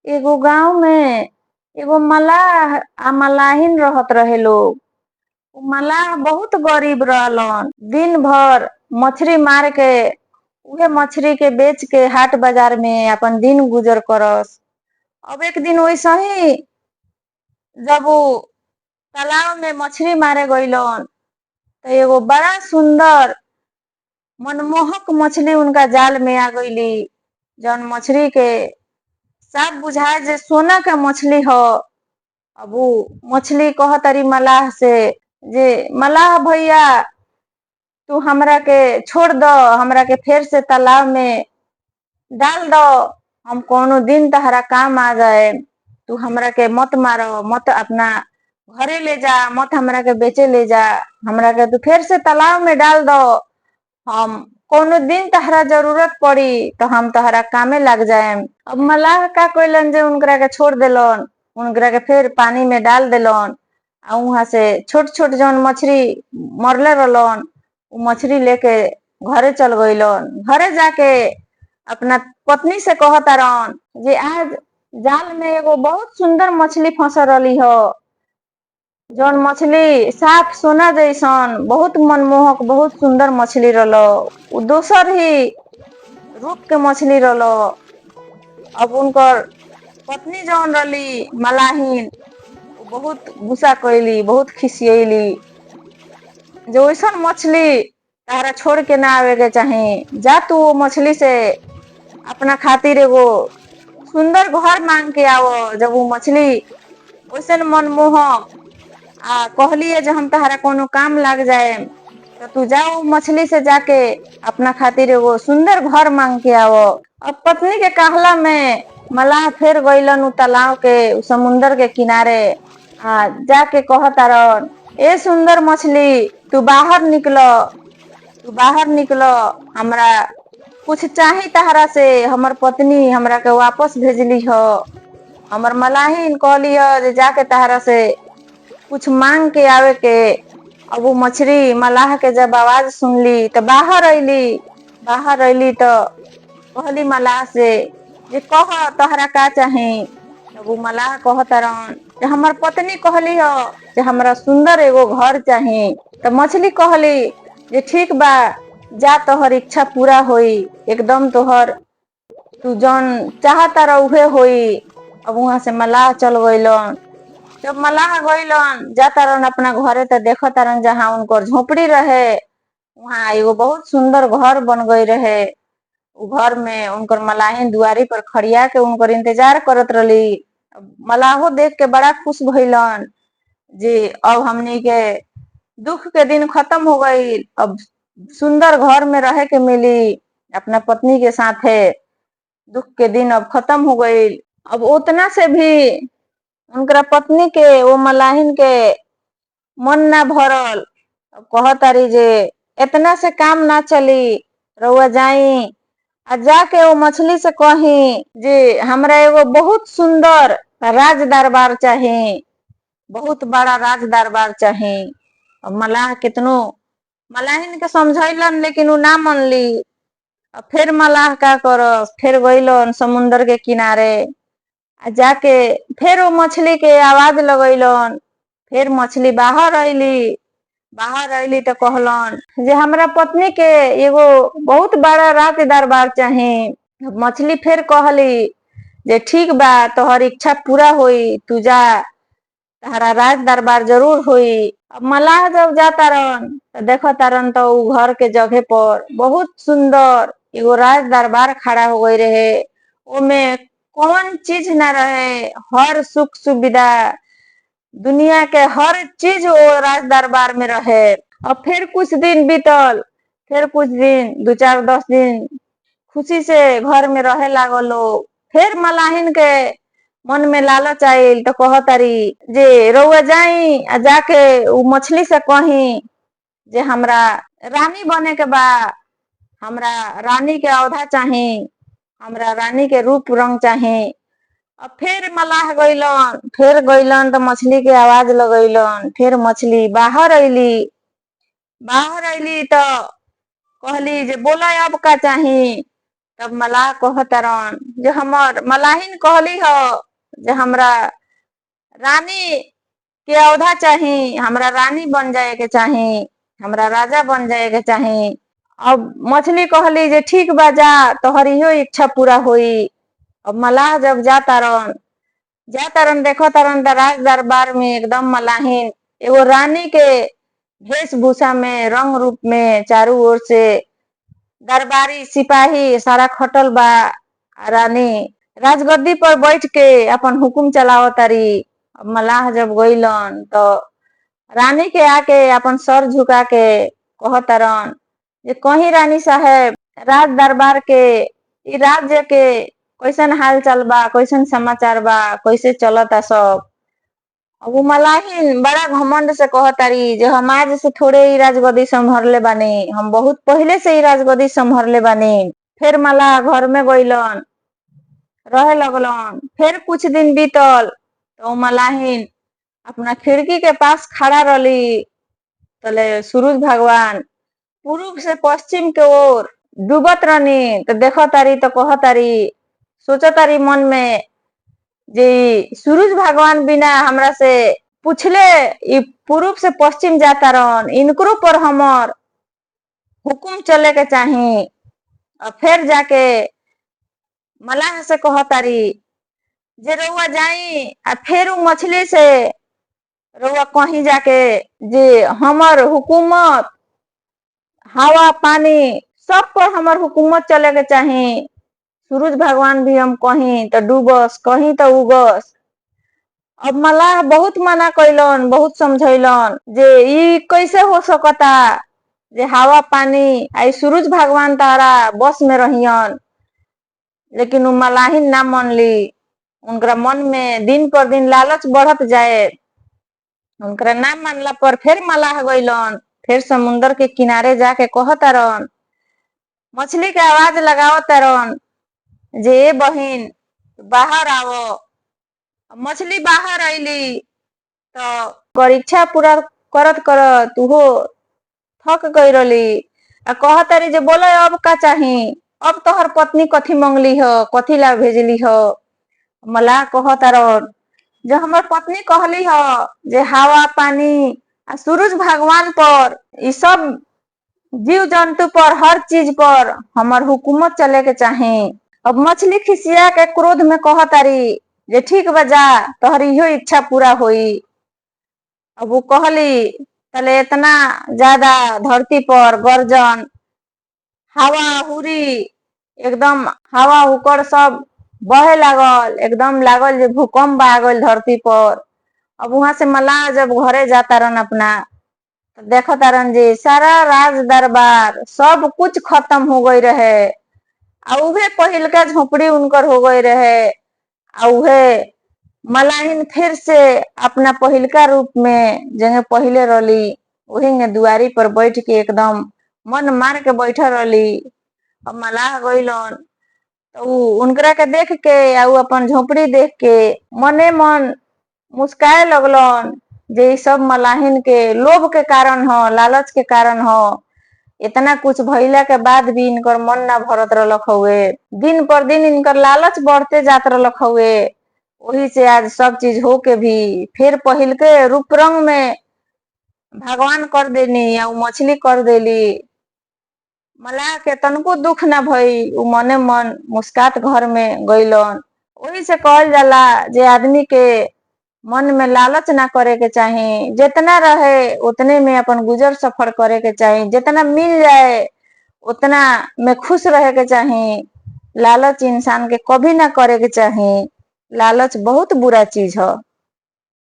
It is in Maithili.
एगो गांव में एगो मलाह आ मलाहिन रहत रहे लोग। उ मलाह बहुत गरीब रहलन। दिन भर मछरी मार के उहे मछरी के बेच के हाट बाजार में अपन दिन गुजर करस। अब एक दिन वैसा ही जब वो तालाब में मछली मारे गइलन तो एगो बड़ा सुंदर मनमोहक मछली उनका जाल में आ गईली। जौन मछली के साफ बुझाए जे सोना का मछली हो। अब वो मछली कहतरी मलाह से जे मलाह भैया तू हमरा के छोड़ दो, हमरा के फिर से तालाब में डाल दो। हम कोनो दिन तहरा काम आ जाए। तू हमरा के मत मारो, मत अपना घरे ले जा, मत हमरा के बेचे ले जा। हमरा के तू फिर से तालाब में डाल दो। हम कोनो दिन तहरा जरूरत पड़ी तो हम तहरा कामे लग जाए। अब मलाह का कइलन जे उनकरा के छोड़ देलन, उनकरा के फिर पानी में डाल देलन। आ वहां से छोट छोट जौन मछली मरले रहलन उ मछली लेके घरे चल गइलन। घरे जाके अपना पत्नी से कहतारन जे आज जाल में एगो बहुत सुंदर मछली फंसल रही हो। जौन मछली साफ सोना जैसन बहुत मनमोहक बहुत सुंदर मछली रहलो। उ दोसर ही रूप के मछली रहलो। अब उनकर पत्नी जौन रही मलाहिन बहुत गुस्सा कैली, बहुत खिसियली जो वैसन मछली तारा छोड़ के ना आवे के चाही। जा तू वो मछली से अपना खातिर एगो सुंदर घर मांग के आवो। जब वो मछली वैसन मनमोहक आ कहली है जे हम तहरा कोनो काम लग जाए तो तू जाओ मछली से जाके अपना खातिर एगो सुंदर घर मांग के आवो। अब पत्नी के कहला में मलाह फिर गइलन उ तालाब के उ समुंदर के किनारे। जाके कहतारन ए सुंदर मछली तू बाहर निकलो, तू बाहर निकलो। हमरा कुछ चाही तहरा से। हमर पत्नी हमरा के वापस भेजली हो। हमर मलाहिन कहली हो जे जाके तहरा से कुछ मांग के आवे के। अब वो मछली मलाह के जब आवाज सुनली तो बाहर अइली। बाहर अइली तो कहली मलाह से जे कह तहरा का चाही। तब वो मलाह कहतारन जे हमर पत्नी कहली हो जे हमरा सुंदर एगो घर चाही। तो मछली कहली जे ठीक बा, जा तोहर इच्छा पूरा होई, एकदम तोहर तू जौन चाहता रह उहे होई। अब वहां से मलाह चल गइलन। जब मलाह गइलन जातारन अपना घरे तो देखतारन जहाँ उनकर झोपड़ी रहे वहां एगो बहुत सुंदर घर बन गई रहे। उ घर में उनकर मलाहिन दुआरी पर खड़िया के उनकर इंतजार करत रही। मलाहो देख के बड़ा खुश भइलन जे अब हमनी के दुख के दिन खत्म हो गई। अब सुंदर घर में रहे के मिली अपना पत्नी के साथे। दुख के दिन अब खत्म हो गई। अब उतना से भी उनकरा पत्नी के वो मलाहिन के मन ना भरल। अब कहतारी जे इतना से काम ना चली, रउआ जाई आ जाके वो मछली से कही जे हमरा एगो बहुत सुंदर राज दरबार चाही, बहुत बड़ा राज दरबार चाही। अब मलाह कितनो मलाहिन के समझैलन लेकिन उ ना मनली। अब फिर मलाह का करस, फिर गइलन समुंदर के किनारे। जाके फिर वो मछली के आवाज लगैलन। फिर मछली बाहर अइली। बाहर अइली तो कहलन जे हमरा पत्नी के एगो बहुत बड़ा राज दरबार चाही। मछली फिर कहली जे ठीक बा, तोहर इच्छा पूरा होई, तू जा, तहरा राज दरबार जरूर होई। अब मलाह जब जातारन तो देखतारन तो उ घर के जगह पर बहुत सुंदर एगो राज दरबार खड़ा हो गई रहे। ओमे कौन चीज ना रहे, हर सुख सुविधा दुनिया के हर चीज वो राज दरबार में रहे। अब फिर कुछ दिन बीतल, फिर कुछ दिन 2-4-10 दिन खुशी से घर में रहे लागल लोग। फिर मलाहिन के मन में लालच आइल तो कहतारी जे रउआ जाई आ जाके उ मछली से कही जे हमरा रानी बने के बा, हमरा रानी के औधा चाही, हमरा रानी के रूप रंग चाही। अब फिर मलाह गइलन तो मछली के आवाज लगैलन। फिर मछली बाहर अइली। बाहर अइली तो कहली जे बोला अब का चाही। तब मलाह कहतरन जे हमर मलाहिन कहली हो जे हमरा रानी के औधा चाही, हमरा रानी बन जाए के चाही, हमरा राजा बन जाए के चाही। अब मछली कहली जे ठीक बा जा, तोहर इहो इच्छा पूरा होई। अब मलाह जब जातारन देखो तारन राज दरबार में एकदम मलाहिन एगो रानी के वेशभूषा में, रंग रूप में, चारों ओर से दरबारी सिपाही सारा खटल बा। रानी राजगद्दी पर बैठ के अपन हुकुम चलावत तारी। मलाह जब गइलन तो रानी के आके अपन सर झुका के कहतरन जे कहीं रानी साहेब राज दरबार के इ राज्य के कैसन हाल चाल बा, कैसन समाचार बा, कैसे चलता सब। अब उ मलाहिन बड़ा घमंड से कहतारी जे हम आज से थोड़े ही राजगद्दी संभरले बानी, हम बहुत पहले से ही राजगद्दी संभरले बानी। फिर मलाह घर में गइलन, रहे लगलन। फिर कुछ दिन बीतल तो मलाहिन अपना खिड़की के पास खड़ा रहली। तले सूरज भगवान पूर्व से पश्चिम के ओर डूबत रहनी। तो देखो तारी तो कह तारी, सोचो तारी मन में जे सूरज भगवान बिना हमरा से पूछले इ पूर्व से पश्चिम जाता रहन, इनकरो पर हमर हुकुम चले के चाही। और फिर जाके मलाह से कह तारी जे रउआ जाई आ फिर मछली से रउआ कहीं जाके जे हमर हुकूमत हवा पानी सब पर हमर हुकूमत चले के चाही। सूरज भगवान भी हम कहीं तो डूबस, कहीं तो उगस। अब मलाह बहुत मना कैलन, बहुत समझैलन जे ई कैसे हो सकता जे हवा पानी आई सूरज भगवान तारा बस में रहियन। लेकिन उ मलाहिन ना मनली। उनका मन में दिन पर दिन लालच बढ़त जाए। उनका ना मानला पर फिर मलाह गइलन। फिर समुंदर के किनारे जाके कहतरन, मछली के आवाज लगावतरन जे ए बहिन बाहर आवो। मछली बाहर आईली तो परीक्षा पूरा करत करत उहो थक गई रही। कहतारी जे बोलो अब का चाही, अब तोहर पत्नी कथी मंगली हो, कथी ला भेजली हो। मलाह कहतारन जे हमर पत्नी कहली हो जे हवा पानी आ सूरज भगवान पर इ सब जीव जंतु पर हर चीज पर हमर हुकूमत चले के चाही। अब मछली खिसिया के क्रोध में कहतारी जे ठीक बा जा, तोहर इहो इच्छा पूरा होई। अब वो कहली तले इतना ज्यादा धरती पर गर्जन हवा हुरी एकदम हवा हुकर सब बहे लागल। एकदम लागल जे भूकंप आ गइल धरती पर। अब वहां से मलाह जब घरे जाता रहन अपना तो देखो तारन जे सारा राज दरबार सब कुछ खत्म हो गई रहे। आ उहे पहिलका झोपड़ी उनकर हो गई रहे। आ उहे मलाहिन फिर से अपना पहिलका रूप में जंगे पहले रहली वही दुआरी पर बैठ के एकदम मन मार के बैठा रहली। अब मलाह गइलन तो उनकरा के देख के आ अपन झोपड़ी देख के मने मन मुस्काए लगलन जे सब मलाहिन के लोभ के कारण हो, लालच के कारण हो। इतना कुछ भइला के बाद भी इनकर मन ना भरत रहलक हुए। दिन पर दिन इनकर लालच बढ़ते जात रहलक हुए। वही से आज सब चीज हो के भी फिर पहिल के रूप रंग में भगवान कर देनी या मछली कर देली। मलाह के तनको दुख ना भई, उ मने मन मुस्कात घर में गइलन। वही से कहल जाला जे आदमी के मन में लालच ना करे के चाही। जितना रहे उतने में अपन गुजर सफर करे के चाही। जितना मिल जाए उतना में खुश रहे के चाही। लालच इंसान के कभी ना करे के चाही। लालच बहुत बुरा चीज है।